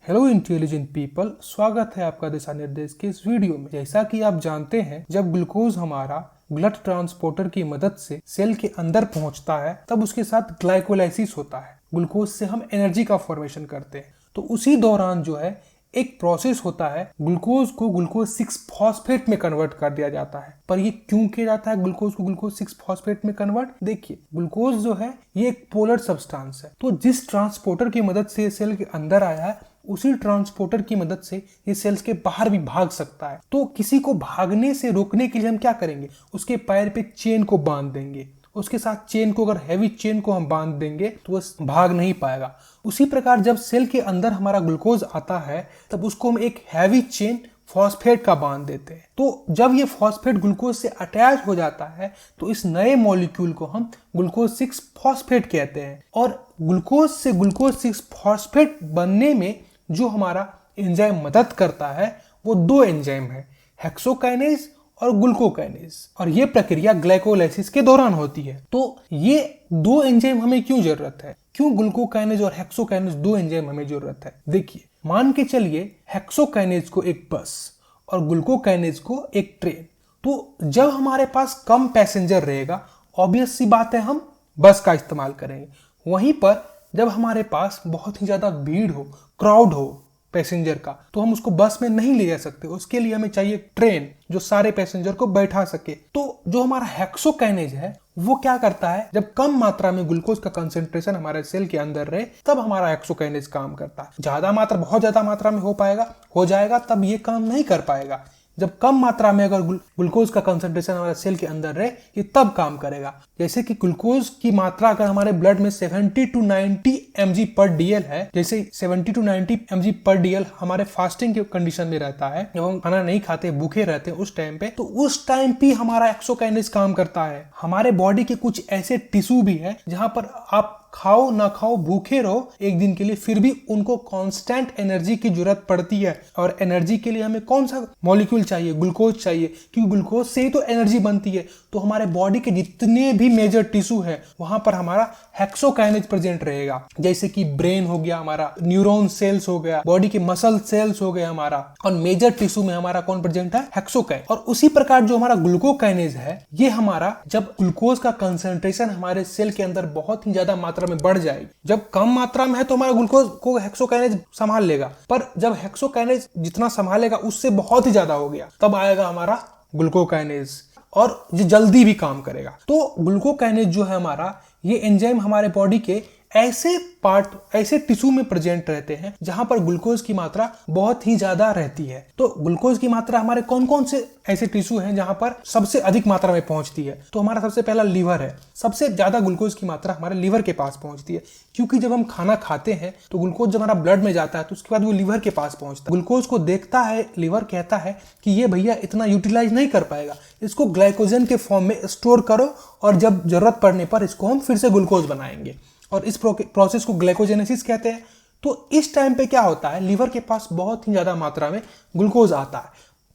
Hello intelligent people, स्वागत है आपका दिशा निर्देश के इस वीडियो में। जैसा कि आप जानते हैं, जब ग्लूकोज हमारा ब्लड ट्रांसपोर्टर की मदद से सेल के अंदर पहुंचता है तब उसके साथ ग्लाइकोलाइसिस होता है। ग्लूकोज से हम एनर्जी का फॉर्मेशन करते हैं। तो उसी दौरान जो है एक प्रोसेस होता है, ग्लूकोज को ग्लूकोज 6 फॉस्फेट में कन्वर्ट कर दिया जाता है। पर ये क्यों किया जाता है ग्लूकोज को ग्लूकोज 6 फॉस्फेट में कन्वर्ट? देखिए, ग्लूकोज जो है ये एक पोलर सब्सटेंस है। तो जिस ट्रांसपोर्टर की मदद से सेल के अंदर आया है उसी ट्रांसपोर्टर की मदद से ये सेल्स के बाहर भी भाग सकता है। तो किसी को भागने से रोकने के लिए हम क्या करेंगे, उसके पैर पे चेन को बांध देंगे। उसके साथ चेन को, अगर हैवी चेन को हम बांध देंगे तो वो भाग नहीं पाएगा। उसी प्रकार जब सेल के अंदर हमारा ग्लूकोज आता है तब उसको हम एक हैवी चेन फॉस्फेट का बांध देते हैं। तो जब ये फॉस्फेट ग्लूकोज से अटैच हो जाता है तो इस नए मॉलिक्यूल को हम ग्लूकोज 6 फॉस्फेट कहते हैं। और ग्लूकोज से ग्लूकोज 6 फॉस्फेट बनने में जो हमारा एंजाइम मदद करता है वो दो एंजाइम है, हेक्सोकाइनेज और ग्लूकोकाइनेज। और ये प्रक्रिया ग्लाइकोलाइसिस के दौरान होती है। तो ये दो एंजाइम हमें क्यों जरूरत है, क्यों ग्लूकोकाइनेज और हेक्सोकाइनेज दो एंजाइम हमें जरूरत है? देखिए, मान के चलिए हेक्सोकाइनेज को एक बस और ग्लूकोकाइनेज को एक ट्रेन। तो जब हमारे पास कम पैसेंजर रहेगा, ऑब्वियस सी बात है हम बस का इस्तेमाल करेंगे। वहीं पर जब हमारे पास बहुत ही ज्यादा भीड़ हो, क्राउड हो पैसेंजर का, तो हम उसको बस में नहीं ले जा सकते। उसके लिए हमें चाहिए ट्रेन जो सारे पैसेंजर को बैठा सके। तो जो हमारा हेक्सोकाइनेज है वो क्या करता है, जब कम मात्रा में ग्लूकोज का कंसेंट्रेशन हमारे सेल के अंदर रहे तब हमारा हेक्सोकाइनेज काम करता है। ज्यादा मात्रा, बहुत ज्यादा मात्रा में हो जाएगा तब ये काम नहीं कर पाएगा। जब कम मात्रा में अगर ग्लूकोज का कंसंट्रेशन हमारे सेल के अंदर रहे ये तब काम करेगा। जैसे कि ग्लूकोज की मात्रा अगर हमारे ब्लड में 70 to 90 mg पर डीएल है, जैसे 70 to 90 mg पर डीएल हमारे फास्टिंग के कंडीशन में रहता है, जब हम खाना नहीं खाते, भूखे रहते हैं उस टाइम पे, तो उस टाइम पे हमारा हेक्सोकाइनेज काम करता है। हमारे बॉडी के कुछ ऐसे टिश्यू भी है जहां पर आप खाओ ना खाओ, भूखे रहो एक दिन के लिए, फिर भी उनको कांस्टेंट एनर्जी की जरूरत पड़ती है। और एनर्जी के लिए हमें कौन सा मॉलिक्यूल चाहिए? ग्लूकोज चाहिए, क्योंकि ग्लूकोज से ही तो एनर्जी बनती है। तो हमारे बॉडी के जितने भी मेजर टिश्यू है वहां पर हमारा हेक्सोकाइनेज प्रेजेंट रहेगा। जैसे कि ब्रेन हो गया हमारा, न्यूरॉन सेल्स हो गया, बॉडी के मसल सेल्स हो गए हमारा, और मेजर टिश्यू में हमारा कौन प्रेजेंट है? हेक्सोकाइनेज। और उसी प्रकार जो हमारा ग्लूकोकाइनेज है, ये हमारा जब ग्लूकोज का कंसंट्रेशन हमारे सेल के अंदर बहुत ही ज्यादा मात्रा में बढ़ जाएगी, जब कम मात्रा में है तो हमारा ग्लूकोज को हेक्सोकाइनेज संभाल लेगा, पर जब हेक्सोकाइनेज जितना संभालेगा उससे बहुत ही ज्यादा हो गया तब आएगा हमारा ग्लूकोकाइनेज, और ये जल्दी भी काम करेगा। तो ग्लूकोकाइनेज जो है हमारा, ये एंजाइम हमारे बॉडी के ऐसे पार्ट, ऐसे टिश्यू में प्रेजेंट रहते हैं जहां पर ग्लूकोज की मात्रा बहुत ही ज्यादा रहती है। तो ग्लूकोज की मात्रा हमारे कौन कौन से ऐसे टिश्यू हैं जहां पर सबसे अधिक मात्रा में पहुंचती है? तो हमारा सबसे पहला लीवर है। सबसे ज्यादा ग्लूकोज की मात्रा हमारे लीवर के पास पहुंचती है, क्योंकि जब हम खाना खाते हैं तो ग्लूकोज जब हमारा ब्लड में जाता है तो उसके बाद वो लीवर के पास पहुंचता है। ग्लूकोज को देखता है लीवर, कहता है कि ये भैया इतना यूटिलाइज नहीं कर पाएगा, इसको ग्लाइकोजन के फॉर्म में स्टोर करो और जब जरूरत पड़ने पर इसको हम फिर से ग्लूकोज बनाएंगे। और इस प्रोसेस को ग्लाइकोजेनेसिस कहते हैं। तो इस टाइम पे क्या होता है, लीवर के पास बहुत ही ज्यादा मात्रा में ग्लूकोज आता है,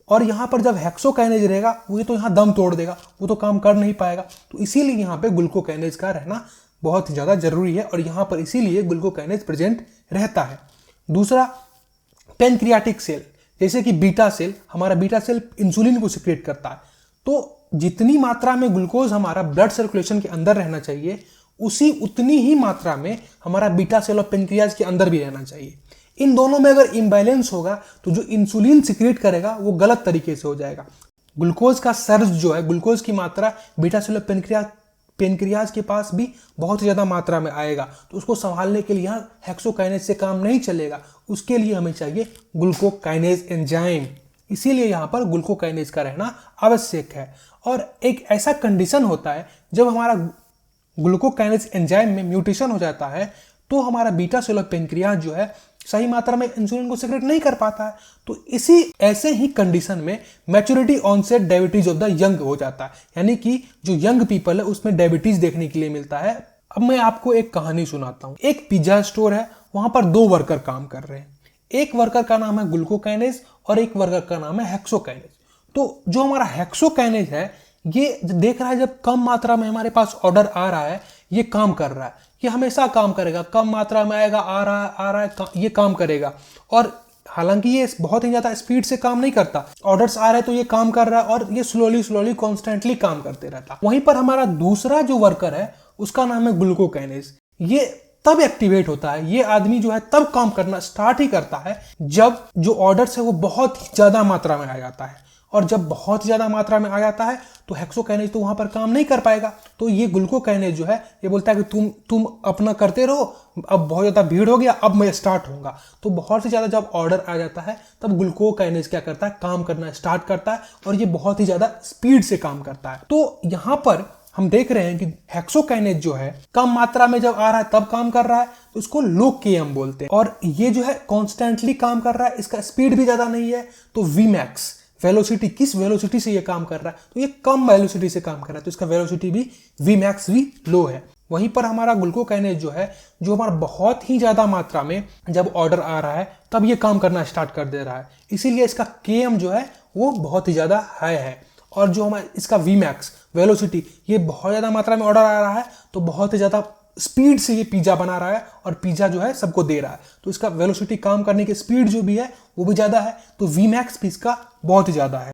और यहाँ पर जब हेक्सोकाइनेज रहेगा वो तो यहाँ दम तोड़ देगा, वो तो काम कर नहीं पाएगा। तो इसीलिए यहाँ पे ग्लूकोकाइनेज का रहना बहुत ही ज्यादा जरूरी है, और यहाँ पर इसीलिए ग्लूकोकाइनेज प्रेजेंट रहता है। दूसरा, पैनक्रियाटिक सेल, जैसे कि बीटा सेल, हमारा बीटा सेल इंसुलिन को सिक्रेट करता है। तो जितनी मात्रा में ग्लूकोज हमारा ब्लड सर्कुलेशन के अंदर रहना चाहिए उतनी ही मात्रा में हमारा बीटा सेल और पेनक्रियाज के अंदर भी रहना चाहिए। इन दोनों में अगर इम्बैलेंस होगा तो जो इंसुलिन सिक्रेट करेगा वो गलत तरीके से हो जाएगा। ग्लूकोज का सर्ज जो है, ग्लूकोज की मात्रा बीटा सेल और पेनक्रियाज के पास भी बहुत ज्यादा मात्रा में आएगा, तो उसको संभालने के लिए यहाँ हेक्सोकाइनेज से काम नहीं चलेगा। उसके लिए हमें चाहिए ग्लूकोकाइनेज एंजाइम, इसीलिए यहाँ पर ग्लूकोकाइनेज का रहना आवश्यक है। और एक ऐसा कंडीशन होता है जब हमारा ग्लूकोकाइनेज एंजाइम में म्यूटेशन हो जाता है तो हमारा बीटा सेल और पेनक्रियाज जो है सही मात्रा में इंसुलिन को सिक्रेट नहीं कर पाता है। तो इसी ऐसे ही कंडीशन में maturity onset diabetes of the young हो जाता है, यानी कि जो यंग पीपल है उसमें डायबिटीज देखने के लिए मिलता है। अब मैं आपको एक कहानी सुनाता हूँ। एक पिज्जा स्टोर है, वहां पर दो वर्कर काम कर रहे हैं। एक वर्कर का नाम है ग्लूकोकाइनेज और एक वर्कर का नाम है हेक्सोकाइनेज। तो जो हमारा हेक्सोकाइनेज है ये देख रहा है जब कम मात्रा में हमारे पास ऑर्डर आ रहा है ये काम कर रहा है, ये हमेशा काम करेगा, कम मात्रा में आएगा, आ रहा है, ये काम करेगा। और हालांकि ये बहुत ही ज्यादा स्पीड से काम नहीं करता, ऑर्डर्स आ रहे हैं तो ये काम कर रहा है और ये स्लोली कॉन्स्टेंटली काम करते रहता। वहीं पर हमारा दूसरा जो वर्कर है उसका नाम है ग्लूकोकाइनेज। ये तब एक्टिवेट होता है, ये आदमी जो है तब काम करना स्टार्ट ही करता है जब जो ऑर्डर्स है वो बहुत ही ज्यादा मात्रा में आ जाता है। और जब बहुत ज्यादा मात्रा में आ जाता है तो हेक्सोकाइनेज तो वहां पर काम नहीं कर पाएगा। तो ये ग्लूकोकाइनेज जो है ये बोलता है कि तुम अपना करते रहो, अब बहुत ज्यादा भीड़ हो गया, अब मैं स्टार्ट होऊंगा। तो बहुत ही ज्यादा जब ऑर्डर आ जाता है तब ग्लूकोकाइनेज क्या करता है, काम करना स्टार्ट करता है और ये बहुत ही ज्यादा स्पीड से काम करता है। तो यहां पर हम देख रहे हैं कि हेक्सोकाइनेज जो है कम मात्रा में जब आ रहा है तब काम कर रहा है, तो इसको लो केएम बोलते हैं। और ये जो है कॉन्स्टेंटली काम कर रहा है, इसका स्पीड भी ज्यादा नहीं है। तो वीमैक्स वेलोसिटी, किस वेलोसिटी से ये काम कर रहा है, तो ये कम वेलोसिटी से काम कर रहा है, तो इसका वेलोसिटी भी वीमैक्स भी लो है। वहीं पर हमारा ग्लूकोकाइनेज जो है, जो हमारा बहुत ही ज्यादा मात्रा में जब ऑर्डर आ रहा है तब ये काम करना स्टार्ट कर दे रहा है, इसीलिए इसका केएम जो है वो बहुत ही ज्यादा हाई है। और जो हमारा इसका वीमैक्स वेलोसिटी, ये बहुत ज्यादा मात्रा में ऑर्डर आ रहा है तो बहुत ही ज्यादा स्पीड से ये पिज्जा बना रहा है और पिज्जा जो है सबको दे रहा है, तो इसका वेलोसिटी, काम करने की स्पीड जो भी है वो भी ज्यादा है, तो वीमैक्स भी इसका बहुत ही ज्यादा है।